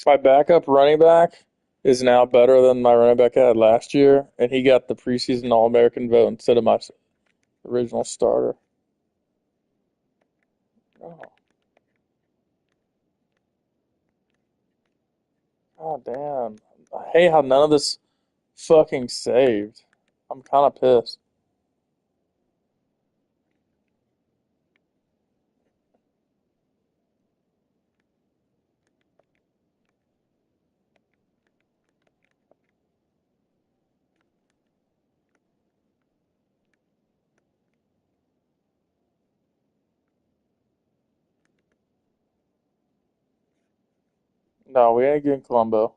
My backup running back is now better than my running back I had last year, and he got the preseason All-American vote instead of my original starter. Oh, God damn. I hate how none of this fucking saved. I'm kind of pissed. No, we ain't getting Colombo.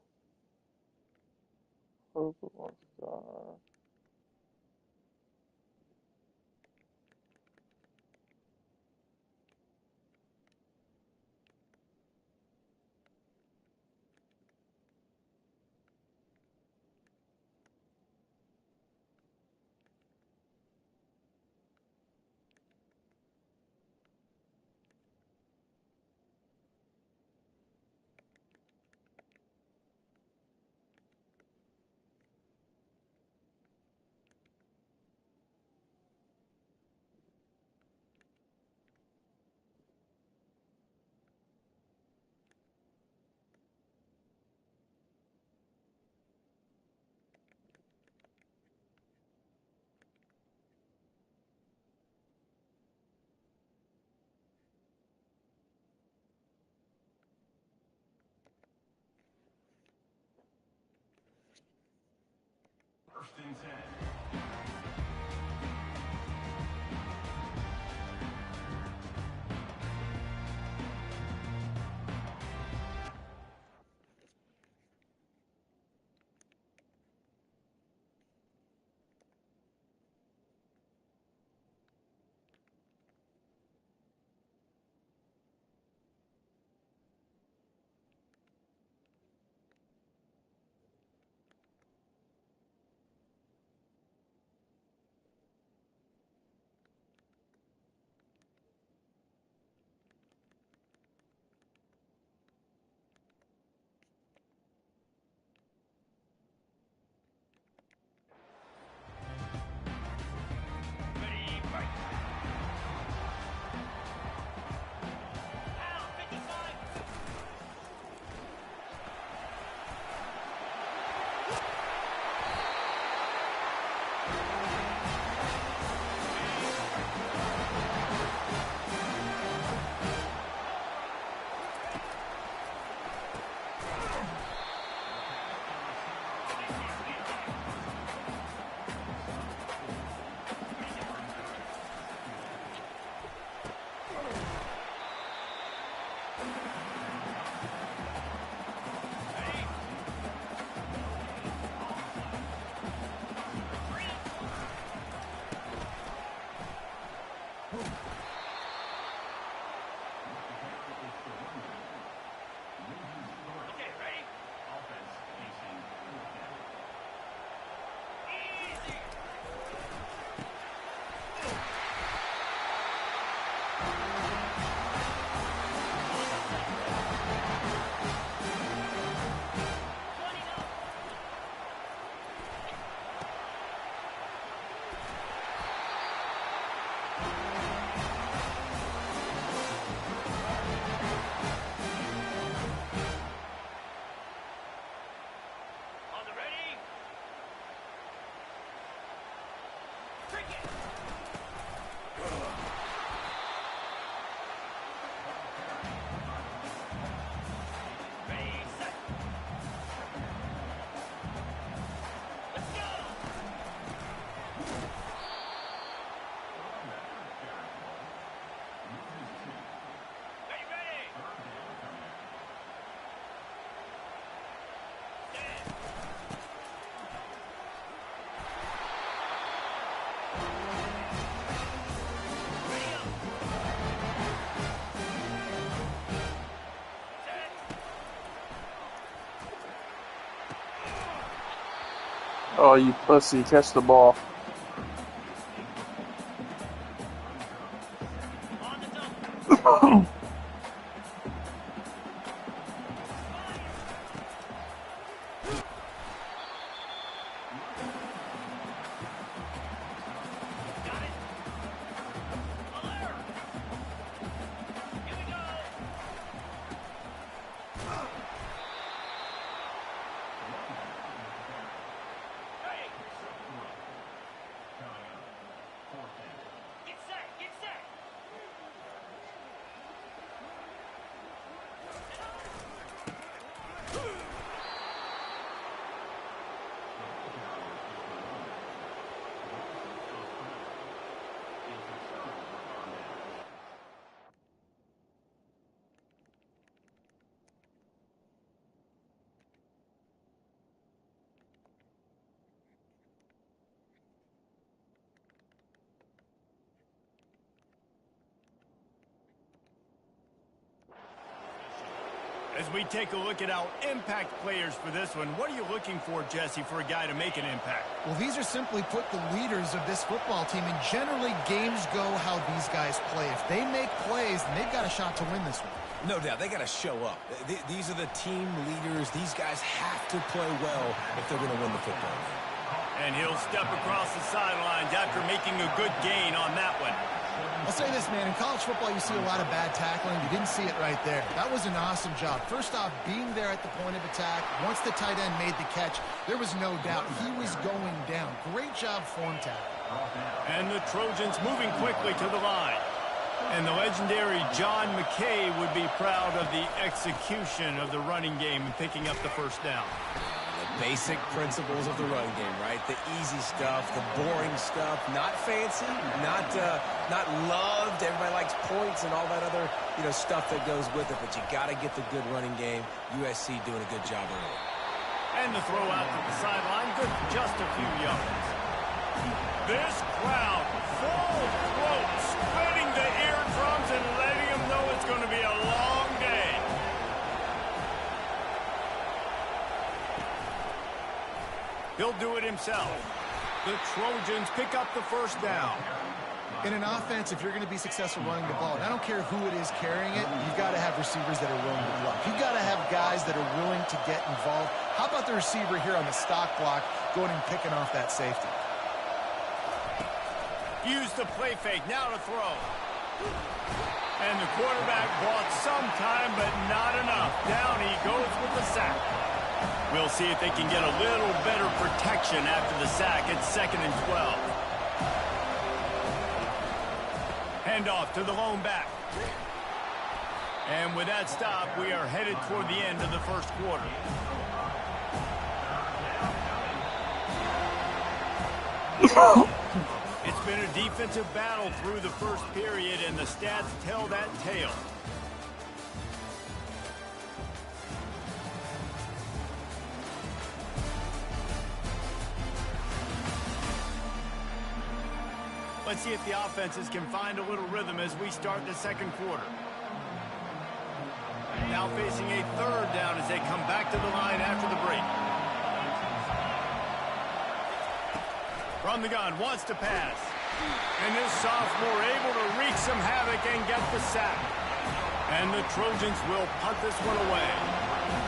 Oh, you pussy! Catch the ball. As we take a look at our impact players for this one, what are you looking for, Jesse, for a guy to make an impact? Well, these are simply put the leaders of this football team, and generally games go how these guys play. If they make plays, then they've got a shot to win this one. No doubt, they got to show up. These are the team leaders. These guys have to play well if they're going to win the football game. And he'll step across the sidelines after making a good gain on that one. I'll say this, man. In college football, you see a lot of bad tackling. You didn't see it right there. That was an awesome job. First off, being there at the point of attack. Once the tight end made the catch, there was no doubt he was going down. Great job form tackle. And the Trojans moving quickly to the line. And the legendary John McKay would be proud of the execution of the running game and picking up the first down. Basic principles of the run game, right? The easy stuff, the boring stuff, not fancy, not loved. Everybody likes points and all that other, stuff that goes with it. But you got to get the good running game. USC doing a good job early. And the throw out to the sideline, good for just a few yards. This crowd, full throat, splitting the eardrums and letting them know it's going to be a long day. He'll do it himself. The Trojans pick up the first down. In an offense, if you're going to be successful running the ball, and I don't care who it is carrying it, you've got to have receivers that are willing to block. You've got to have guys that are willing to get involved. How about the receiver here on the stock block going and picking off that safety? Use the play fake, now to throw. And the quarterback bought some time, but not enough. Down he goes with the sack. We'll see if they can get a little better protection after the sack. It's 2nd and 12. Handoff to the lone back. And with that stop, we are headed toward the end of the first quarter. It's been a defensive battle through the first period, and the stats tell that tale. Let's see if the offenses can find a little rhythm as we start the second quarter. Now facing a third down as they come back to the line after the break. From the gun, wants to pass. And this sophomore able to wreak some havoc and get the sack. And the Trojans will punt this one away.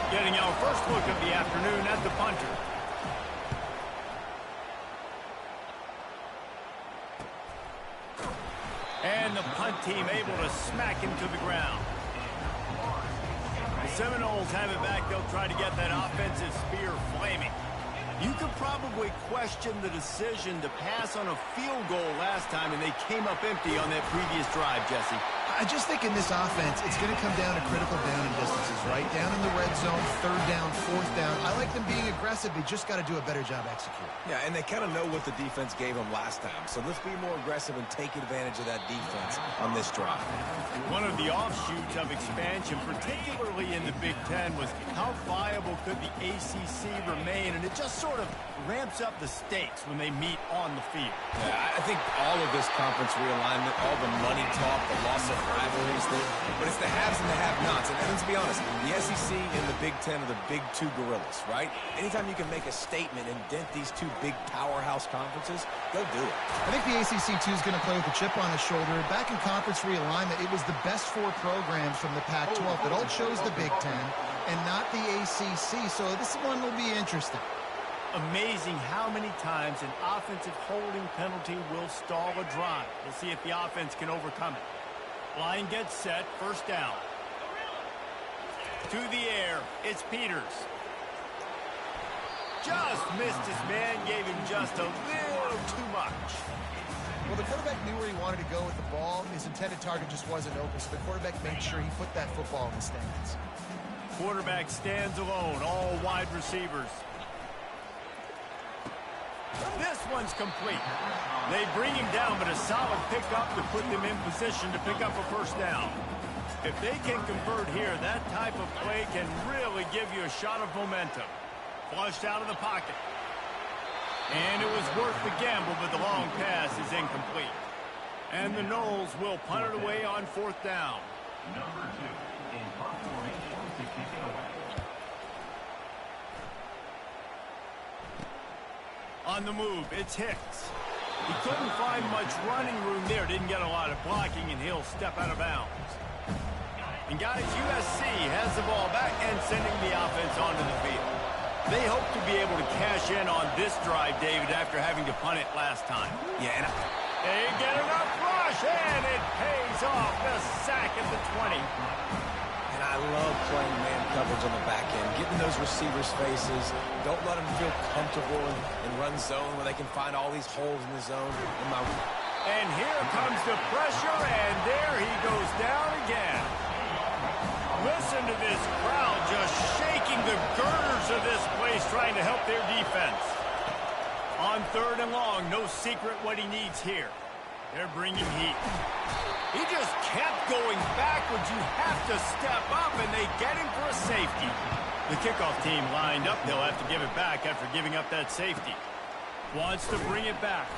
Getting our first look of the afternoon at the punter. And the punt team able to smack him to the ground. The Seminoles have it back. They'll try to get that offensive spear flaming. You could probably question the decision to pass on a field goal last time, and they came up empty on that previous drive, Jesse. I just think in this offense, it's going to come down to critical down and distances, right? Down in the red zone, 3rd down, 4th down. I like them being aggressive. They just got to do a better job executing. Yeah, and they kind of know what the defense gave them last time. So let's be more aggressive and take advantage of that defense on this drive. One of the offshoots of expansion, particularly in the Big Ten, was how viable could the ACC remain, and it just sort of ramps up the stakes when they meet on the field. Yeah, I think all of this conference realignment, all the money talk, the loss of rivalries, but it's the haves and the have-nots. And let's be honest, the SEC and the Big Ten are the big two gorillas, right? Anytime you can make a statement and dent these two big powerhouse conferences, go do it. I think the ACC, too, is going to play with a chip on his shoulder. Back in conference realignment, it was the best 4 programs from the Pac-12 that all chose the Big Ten and not the ACC. So this one will be interesting. Amazing how many times an offensive holding penalty will stall a drive. We'll see if the offense can overcome it. Line gets set, first down. To the air, it's Peters. Just missed his man, gave him just a little too much. Well, the quarterback knew where he wanted to go with the ball. His intended target just wasn't open, so the quarterback made sure he put that football in the stands. Quarterback stands alone, all wide receivers. This one's complete. They bring him down, but a solid pickup to put them in position to pick up a first down. If they can convert here, that type of play can really give you a shot of momentum. Flushed out of the pocket. And it was worth the gamble, but the long pass is incomplete. And the Noles will punt it away on 4th down. On the move, it's Hicks. He couldn't find much running room there. Didn't get a lot of blocking, and he'll step out of bounds. And guys, USC has the ball back and sending the offense onto the field. They hope to be able to cash in on this drive, David, after having to punt it last time. Yeah, and they get enough rush, and it pays off. The sack at the 20. And I love playing man coverage on the back end, getting those receivers' faces. Don't let them feel comfortable in run zone where they can find all these holes in the zone. And here comes the pressure, and there he goes down again. Listen to this crowd just shaking the girders of this place, trying to help their defense. On 3rd and long, no secret what he needs here. They're bringing heat. He just kept going backwards. You have to step up, and they get him for a safety. The kickoff team lined up. They'll have to give it back after giving up that safety. Wants to bring it back.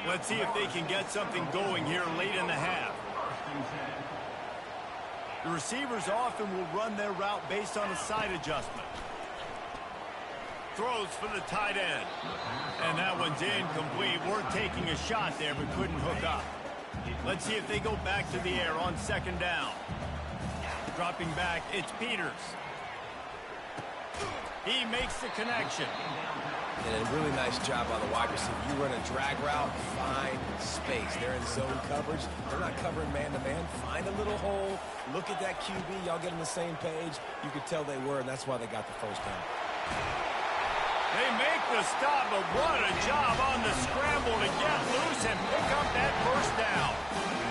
Let's see if they can get something going here late in the half. The receivers often will run their route based on a side adjustment. Throws for the tight end. And that one's incomplete. We're taking a shot there, but couldn't hook up. Let's see if they go back to the air on 2nd down. Dropping back, it's Peters. He makes the connection. And a really nice job by the wide receiver. You run a drag route, find space. They're in zone coverage. They're not covering man-to-man. Find a little hole. Look at that QB. Y'all get on the same page. You could tell they were, and that's why they got the first down. They make the stop, but what a job on the scramble to get loose and pick up that first down.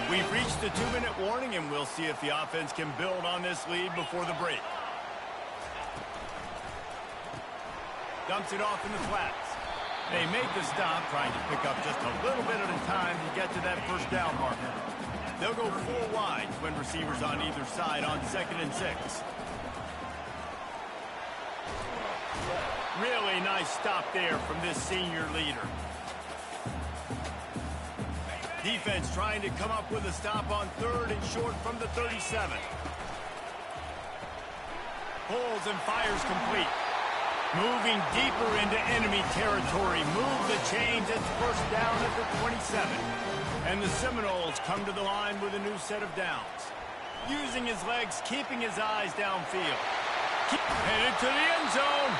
We've reached the 2-minute warning, and we'll see if the offense can build on this lead before the break. Dumps it off in the flats. They make the stop, trying to pick up just a little bit at a time to get to that first down marker. They'll go 4 wide when receivers on either side on 2nd and 6. Really nice stop there from this senior leader. Defense trying to come up with a stop on 3rd and short from the 37. Pulls and fires complete. Moving deeper into enemy territory. Move the chains. It's first down at the 27. And the Seminoles come to the line with a new set of downs. Using his legs, keeping his eyes downfield. Headed to the end zone.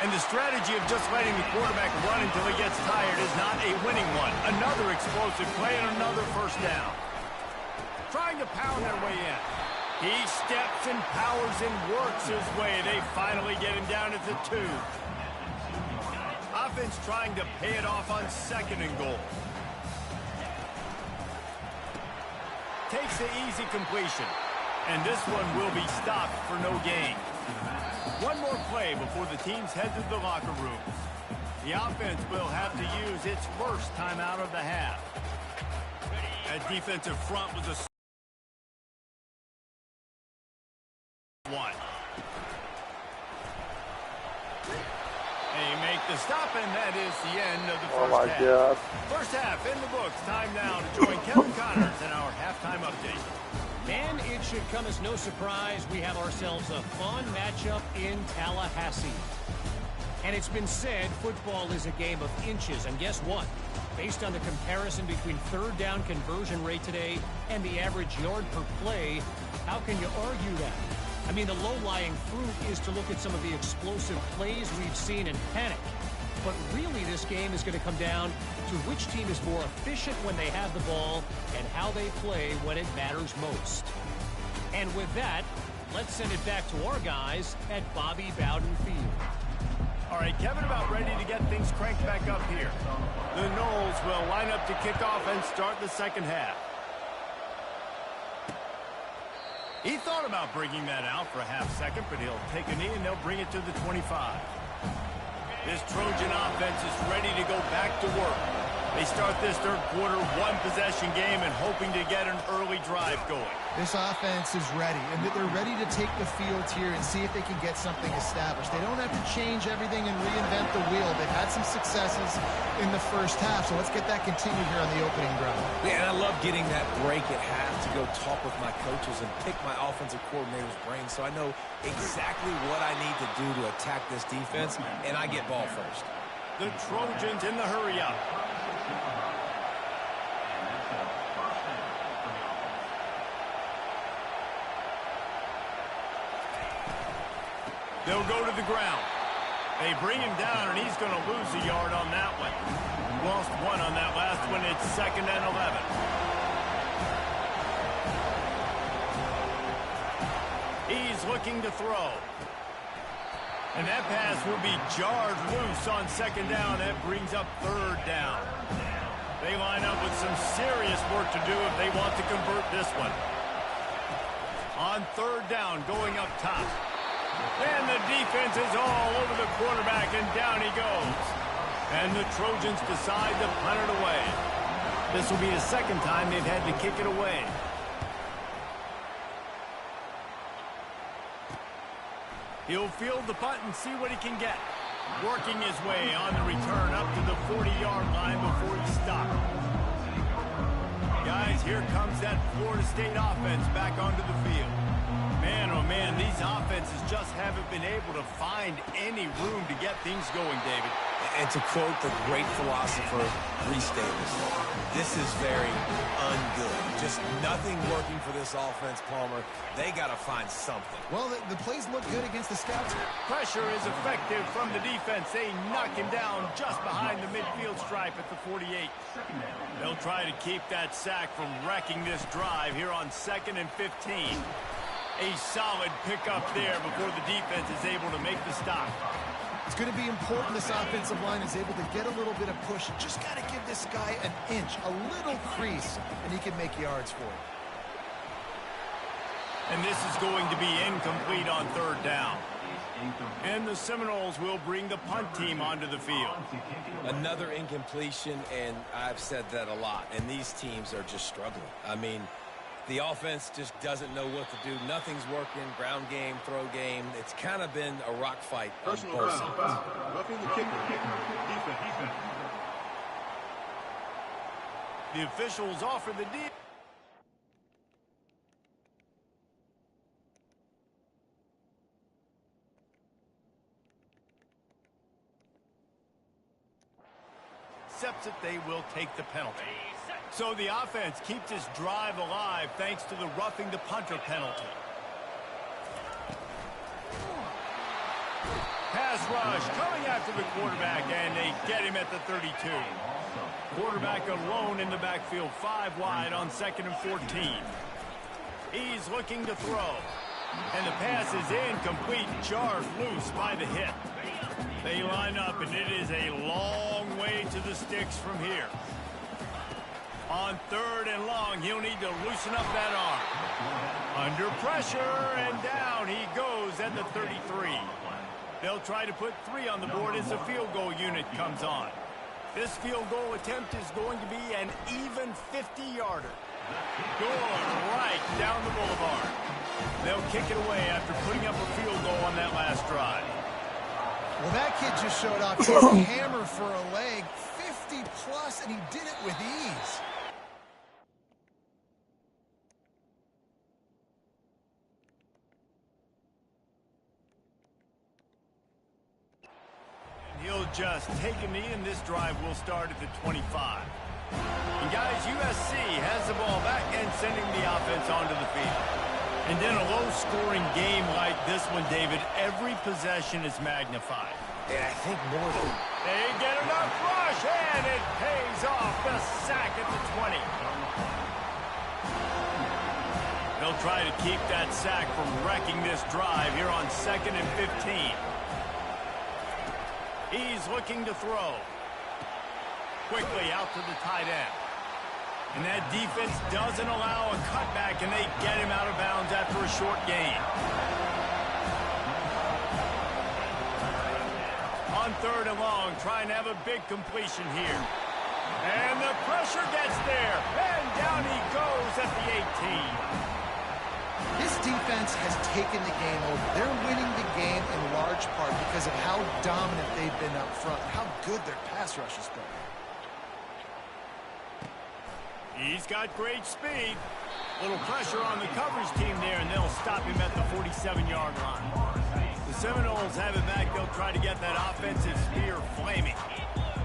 And the strategy of just letting the quarterback run until he gets tired is not a winning one. Another explosive play and another first down. Trying to pound their way in. He steps and powers and works his way. They finally get him down at the 2. Offense trying to pay it off on 2nd and goal. Takes the easy completion. And this one will be stopped for no gain. One more play before the teams head to the locker rooms. The offense will have to use its first timeout of the half. That defensive front was a one. They make the stop, and that is the end of the first half. God. First half in the books. Time now to join Kevin Connors in our halftime update. And it should come as no surprise we have ourselves a fun matchup in Tallahassee. And it's been said football is a game of inches. And guess what? Based on the comparison between 3rd down conversion rate today and the average yard per play, how can you argue that? I mean, the low-lying fruit is to look at some of the explosive plays we've seen and panic. But really, this game is going to come down to which team is more efficient when they have the ball and how they play when it matters most. And with that, let's send it back to our guys at Bobby Bowden Field. All right, Kevin, about ready to get things cranked back up here. The Noles will line up to kick off and start the second half. He thought about bringing that out for a half second, but he'll take a knee and they'll bring it to the 25. This Trojan offense is ready to go back to work. They start this third quarter one-possession game and hoping to get an early drive going. This offense is ready, and they're ready to take the field here and see if they can get something established. They don't have to change everything and reinvent the wheel. They've had some successes in the first half, so let's get that continued here on the opening drive. Yeah, and I love getting that break at half to go talk with my coaches and pick my offensive coordinator's brain so I know exactly what I need to do to attack this defense, and I get ball first. The Trojans in the hurry-up. They'll go to the ground. They bring him down, and he's going to lose a yard on that one. Lost one on that last one. It's 2nd and 11. He's looking to throw. And that pass will be jarred loose on 2nd down. That brings up 3rd down. They line up with some serious work to do if they want to convert this one. On 3rd down, going up top. And the defense is all over the quarterback, and down he goes. And the Trojans decide to punt it away. This will be the 2nd time they've had to kick it away. He'll field the punt and see what he can get. Working his way on the return up to the 40-yard line before he stopped. Guys, here comes that Florida State offense back onto the field. Man, oh man, these offenses just haven't been able to find any room to get things going, David. And to quote the great philosopher, Reese Davis, this is very ungood. Just nothing working for this offense, Palmer. They got to find something. Well, the plays look good against the Scouts. Pressure is effective from the defense. They knock him down just behind the midfield stripe at the 48. They'll try to keep that sack from wrecking this drive here on 2nd and 15. A solid pickup there before the defense is able to make the stop. It's going to be important this offensive line is able to get a little bit of push. Just got to give this guy an inch, a little crease, and he can make yards for it. And this is going to be incomplete on 3rd down. And the Seminoles will bring the punt team onto the field. Another incompletion, and I've said that a lot, and these teams are just struggling. I mean, the offense just doesn't know what to do. Nothing's working. Ground game, throw game. It's kind of been a rock fight on both sides. Roughing the kicker. Defense. The officials offer the deal. Accepts it, they will take the penalty. So the offense keeps this drive alive thanks to the roughing the punter penalty. Pass rush coming after the quarterback, and they get him at the 32. Quarterback alone in the backfield, 5 wide on 2nd and 14. He's looking to throw. And the pass is incomplete, jarred loose by the hit. They line up, and it is a long way to the sticks from here. On 3rd and long, he'll need to loosen up that arm. Under pressure, and down he goes at the 33. They'll try to put 3 on the board as the field goal unit comes on. This field goal attempt is going to be an even 50-yarder. Going right down the boulevard. They'll kick it away after putting up a field goal on that last drive. Well, that kid just showed off. He's a hammer for a leg, 50-plus, and he did it with ease. He'll just take a knee, and this drive will start at the 25. And guys, USC has the ball back and sending the offense onto the field. And in a low-scoring game like this one, David, every possession is magnified. And I think more than... They get enough rush, and it pays off. The sack at the 20. They'll try to keep that sack from wrecking this drive here on 2nd and 15. He's looking to throw. Quickly out to the tight end. And that defense doesn't allow a cutback, and they get him out of bounds after a short gain. On 3rd and long, trying to have a big completion here. And the pressure gets there. And down he goes at the 18. This defense has taken the game over. They're winning the game in large part because of how dominant they've been up front, how good their pass rush has been. He's got great speed. Little pressure on the coverage team there, and they'll stop him at the 47-yard line. The Seminoles have it back. They'll try to get that offensive spear flaming.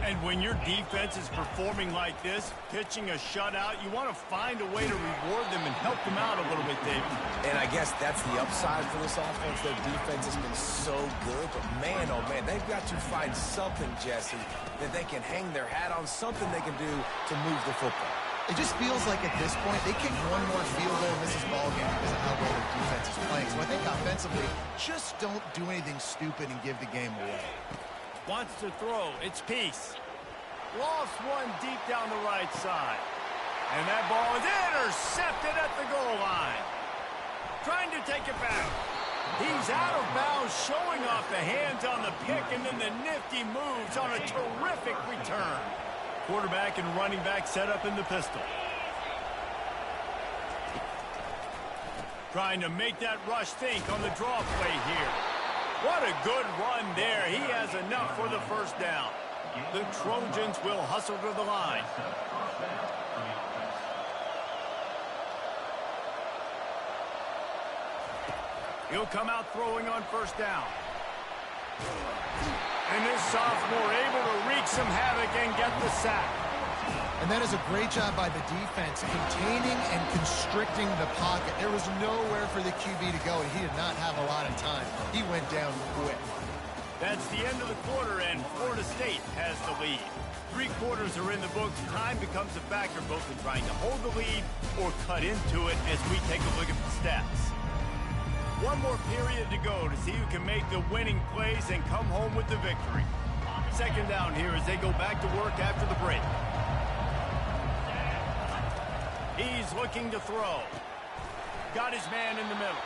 And when your defense is performing like this, pitching a shutout, you want to find a way to reward them and help them out a little bit, David. And I guess that's the upside for this offense. Their defense has been so good, but man, oh man, they've got to find something, Jesse, that they can hang their hat on, something they can do to move the football. It just feels like at this point, they kick one more field goal and miss this ball game because of how well their defense is playing. So I think offensively, just don't do anything stupid and give the game away. Wants to throw. It's Peace. Lost one deep down the right side. And that ball is intercepted at the goal line. Trying to take it back. He's out of bounds, showing off the hands on the pick, and then the nifty moves on a terrific return. Quarterback and running back set up in the pistol. Trying to make that rush think on the draw play here. What a good run there. He has enough for the first down. The Trojans will hustle to the line. He'll come out throwing on first down. And this sophomore able to wreak some havoc and get the sack. And that is a great job by the defense, containing and constricting the pocket. There was nowhere for the QB to go, and he did not have a lot of time. He went down quick. That's the end of the quarter, and Florida State has the lead. 3 quarters are in the books. Time becomes a factor both in trying to hold the lead or cut into it as we take a look at the stats. One more period to go to see who can make the winning plays and come home with the victory. Second down here as they go back to work after the break. He's looking to throw. Got his man in the middle.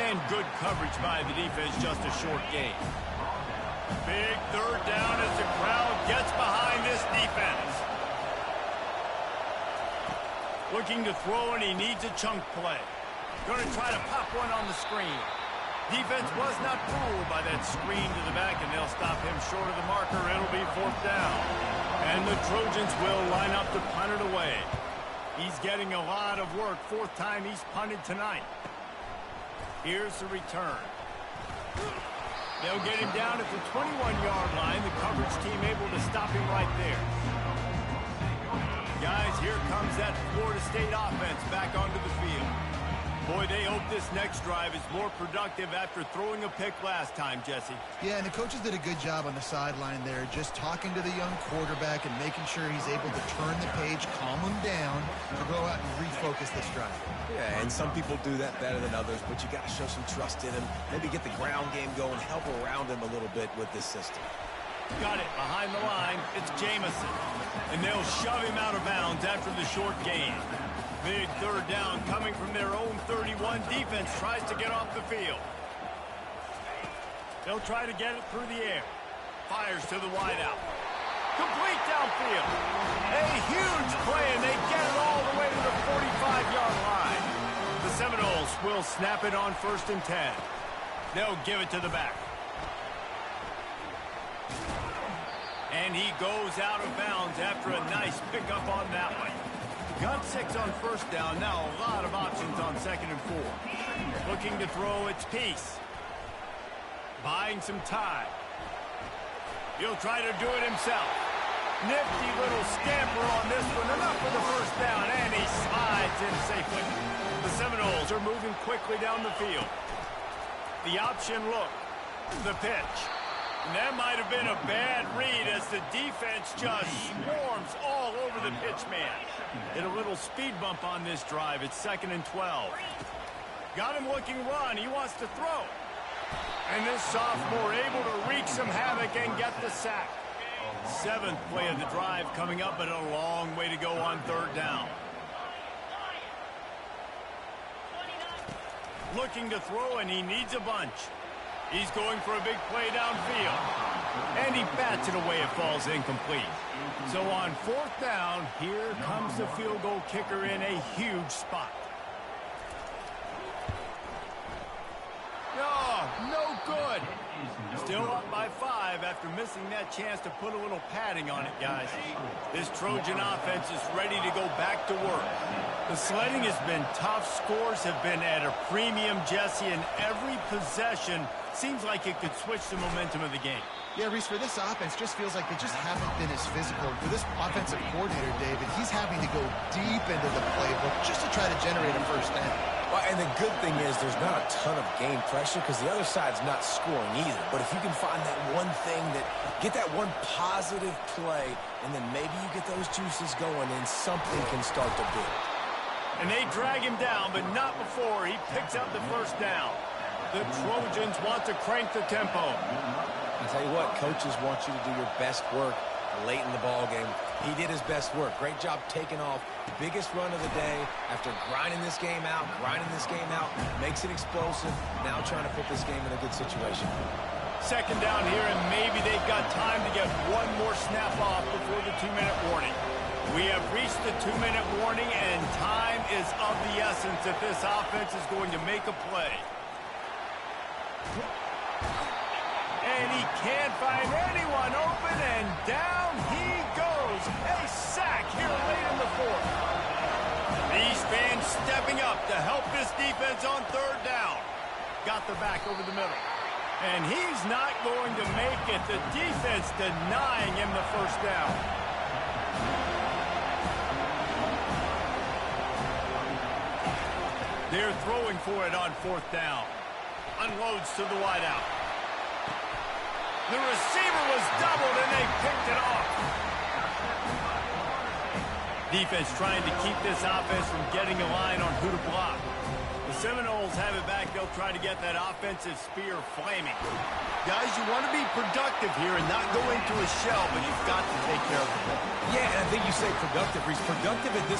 And good coverage by the defense, just a short gain. Big third down as the crowd gets behind this defense. Looking to throw, and he needs a chunk play. Going to try to pop one on the screen. Defense was not fooled by that screen to the back, and they'll stop him short of the marker. It'll be 4th down. And the Trojans will line up to punt it away. He's getting a lot of work. 4th time he's punted tonight. Here's the return. They'll get him down at the 21-yard line. The coverage team able to stop him right there. Guys, here comes that Florida State offense back onto the field. Boy, they hope this next drive is more productive after throwing a pick last time, Jesse. Yeah, and the coaches did a good job on the sideline there, just talking to the young quarterback and making sure he's able to turn the page, calm him down, to go out and refocus this drive. Yeah, and some people do that better than others, but you got to show some trust in him. Maybe get the ground game going, help around him a little bit with this system. Got it behind the line. It's Jamison. And they'll shove him out of bounds after the short gain. Big third down coming from their own 31. Defense tries to get off the field. They'll try to get it through the air. Fires to the wideout. Complete downfield. A huge play, and they get it all the way to the 45-yard line. The Seminoles will snap it on 1st and 10. They'll give it to the back. And he goes out of bounds after a nice pickup on that one. Got 6 on first down. Now a lot of options on 2nd and 4. Looking to throw, it's Peace. Buying some time. He'll try to do it himself. Nifty little scamper on this one. Enough for the first down, and he slides in safely. The Seminoles are moving quickly down the field. The option look. The pitch. And that might have been a bad read as the defense just swarms all over the pitch man. Hit a little speed bump on this drive. It's 2nd and 12. Got him looking run. He wants to throw. And this sophomore able to wreak some havoc and get the sack. 7th play of the drive coming up, but a long way to go on 3rd down. Looking to throw, and he needs a bunch. He's going for a big play downfield. And he bats it away. It falls incomplete. So on 4th down, here comes the field goal kicker in a huge spot. Oh, no good. Still up by 5 after missing that chance to put a little padding on it, guys. This Trojan offense is ready to go back to work. The sledding has been tough. Scores have been at a premium, Jesse, and every possession seems like it could switch the momentum of the game. Yeah, Reese, for this offense, just feels like they just haven't been as physical. For this offensive coordinator, David, he's having to go deep into the playbook just to try to generate a first down. Well, and the good thing is there's not a ton of game pressure because the other side's not scoring either. But if you can find that one thing, get that one positive play, and then maybe you get those juices going and something can start to build. And they drag him down, but not before he picks up the first down. The Trojans want to crank the tempo. I'll tell you what, coaches want you to do your best work late in the ball game. He did his best work. Great job taking off. Biggest run of the day after grinding this game out, makes it explosive. Now trying to put this game in a good situation. 2nd down here, and maybe they've got time to get one more snap off before the 2-minute warning. We have reached the 2-minute warning, and time is of the essence if this offense is going to make a play. And he can't find anyone open, and down he goes. A sack here late in the 4th. These fans stepping up to help this defense on 3rd down. Got the back over the middle. And he's not going to make it. The defense denying him the first down. They're throwing for it on 4th down. Unloads to the wideout. The receiver was doubled, and they picked it off. Defense trying to keep this offense from getting a line on who to block. The Seminoles have it back. They'll try to get that offensive spear flaming. Guys, you want to be productive here and not go into a shell, but you've got to take care of the ball. Yeah, and I think you say productive. He's productive at this.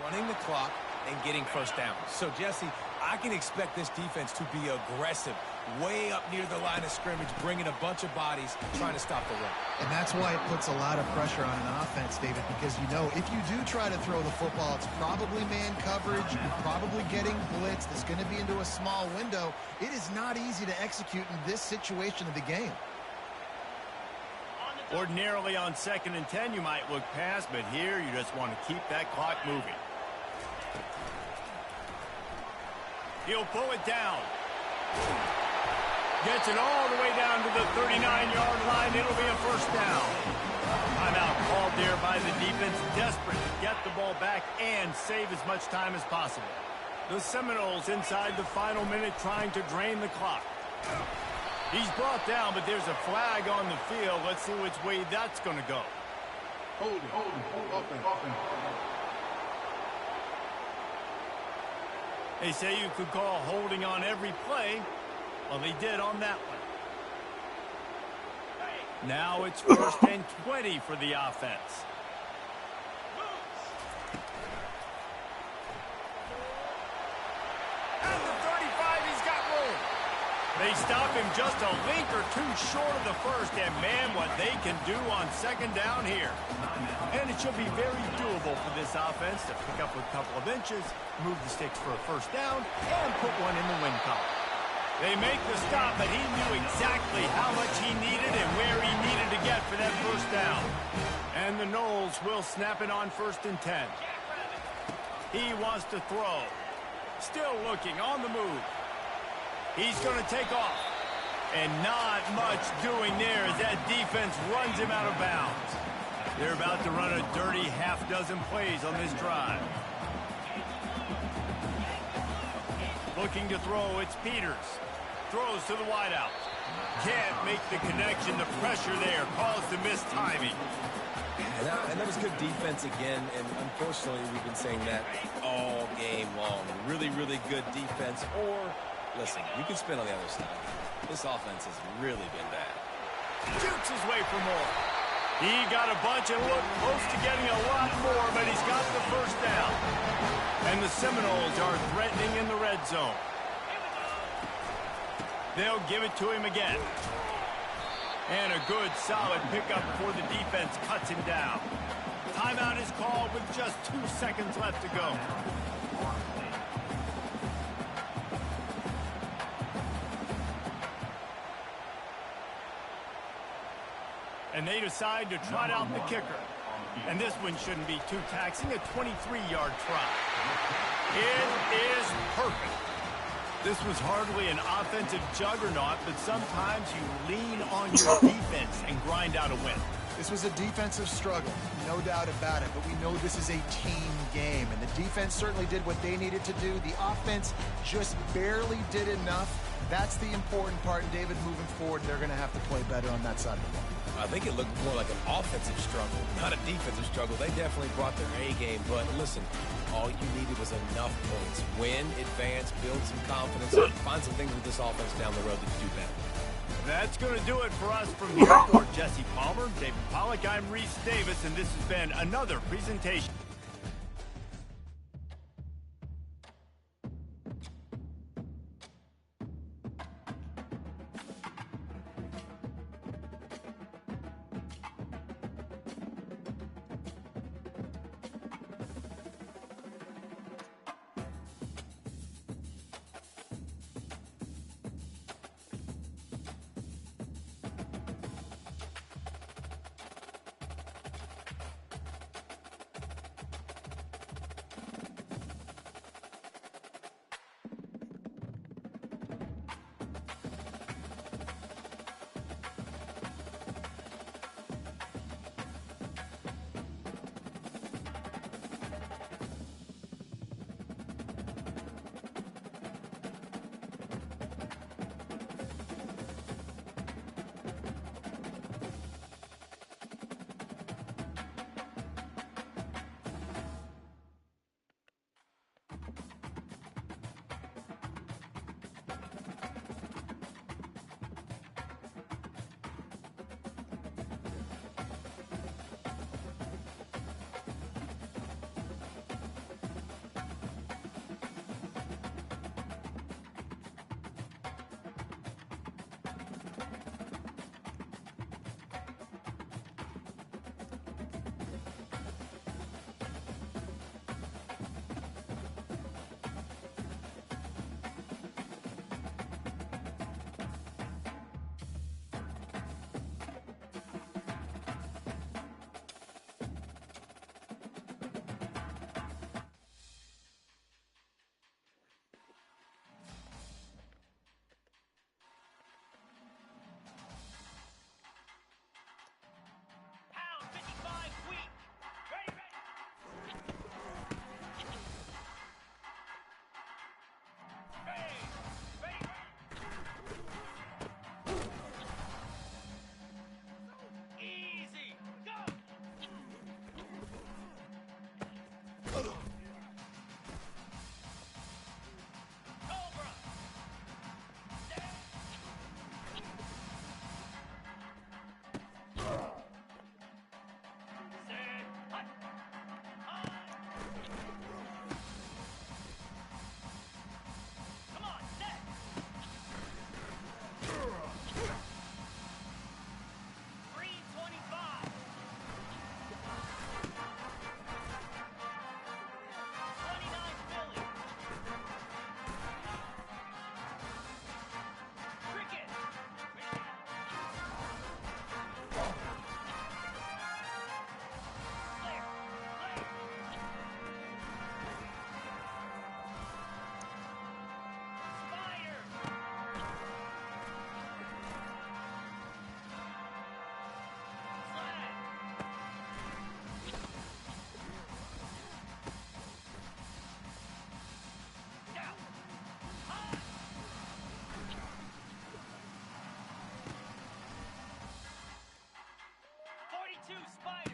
Running the clock and getting first down. So, Jesse, I can expect this defense to be aggressive, way up near the line of scrimmage, bringing a bunch of bodies, trying to stop the run. And that's why it puts a lot of pressure on an offense, David, because you know if you do try to throw the football, it's probably man coverage, you're probably getting blitz, that's going to be into a small window. It is not easy to execute in this situation of the game. Ordinarily on 2nd and 10, you might look past, but here you just want to keep that clock moving. He'll pull it down. Gets it all the way down to the 39-yard line. It'll be a first down. Timeout called there by the defense, desperate to get the ball back and save as much time as possible. The Seminoles inside the final minute trying to drain the clock. He's brought down, but there's a flag on the field. Let's see which way that's going to go. Holding, offense. They say you could call holding on every play. Well, they did on that one. Now it's 1st and 20 for the offense. At the 35, he's got room. They stop him just a link or two short of the first, and man, what they can do on 2nd down here. And it should be very doable for this offense to pick up a couple of inches, move the sticks for a first down, and put one in the win column. They make the stop, but he knew exactly how much he needed and where he needed to get for that first down. And the Noles will snap it on 1st and 10. He wants to throw. Still looking on the move. He's going to take off. And not much doing there as that defense runs him out of bounds. They're about to run a dirty half-dozen plays on this drive. Looking to throw, it's Peters. Throws to the wideout. Can't make the connection. The pressure there caused the missed timing. And that was good defense again, and unfortunately we've been saying that all game long. Really, really good defense. Or, listen, you can spin on the other side. This offense has really been bad. Shoots his way for more. He got a bunch and looked close to getting a lot more, but he's got the first down. And the Seminoles are threatening in the red zone. They'll give it to him again. And a good, solid pickup before the defense cuts him down. Timeout is called with just 2 seconds left to go. And they decide to trot out the kicker. And this one shouldn't be too taxing, a 23-yard try. It is perfect. This was hardly an offensive juggernaut, but sometimes you lean on your defense and grind out a win. This was a defensive struggle, no doubt about it, but we know this is a team game, and the defense certainly did what they needed to do. The offense just barely did enough. That's the important part, and David, moving forward, they're going to have to play better on that side of the ball. I think it looked more like an offensive struggle, not a defensive struggle. They definitely brought their A game, but listen, all you needed was enough points. Win, advance, build some confidence, and find some things with this offense down the road that you do better. That's going to do it for us from here. For Jesse Palmer, David Pollack, I'm Reese Davis, and this has been another presentation. Spike.